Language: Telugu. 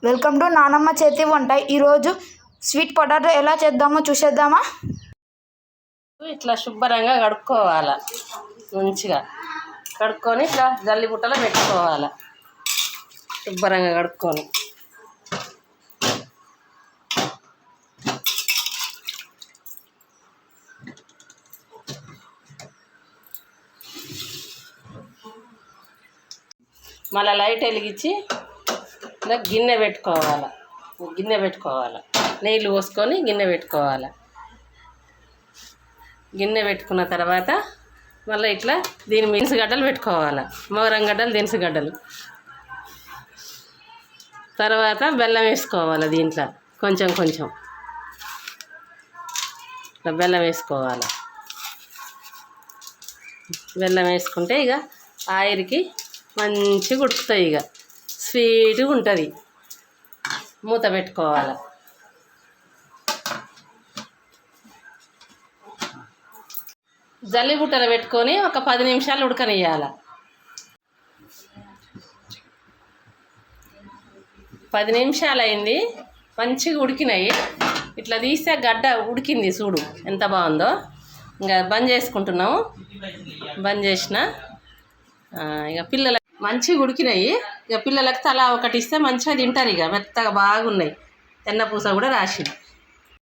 వెల్కమ్ టు నానమ్మ చేతి వంట. ఈరోజు స్వీట్ పొటాటో ఎలా చేద్దామో చూసేద్దామా. ఇట్లా శుభ్రంగా కడుక్కోవాలి, మంచిగా కడుక్కొని ఇట్లా జల్లి బుట్టలో పెట్టుకోవాలి. శుభ్రంగా కడుక్కొని మళ్ళీ లైట్ వెలిగించి ఇలా గిన్నె పెట్టుకోవాలి. నీళ్ళు పోసుకొని గిన్నె పెట్టుకోవాలి. గిన్నె పెట్టుకున్న తర్వాత మళ్ళీ ఇట్లా దీని దినుసుగడ్డలు పెట్టుకోవాలి. మోరం గడ్డలు, దినుసుగడ్డలు. తర్వాత బెల్లం వేసుకోవాలి. దీంట్లో కొంచెం ఇట్లా బెల్లం వేసుకోవాలి. బెల్లం వేసుకుంటే ఇక ఆయిల్కి మంచిగా ఉడుకుతాయి. ఇక స్వీట్గా ఉంటుంది. మూత పెట్టుకోవాలి. జల్లి బుట్టలు పెట్టుకొని ఒక 10 నిమిషాలు ఉడకనియాలి. 10 నిమిషాలు అయింది, మంచిగా ఉడికినాయి. ఇట్లా తీస్తే గడ్డ ఉడికింది, చూడు ఎంత బాగుందో. ఇంకా బంద్ చేసుకుంటున్నాము. బంద్ చేసిన ఇక పిల్లలు మంచిగా ఉడికినాయి. ఇక పిల్లలకు తలా ఒకటి ఇస్తే మంచిగా తింటారు. ఇక మెత్తగా బాగున్నాయి. తెన్నపూస కూడా రాసింది.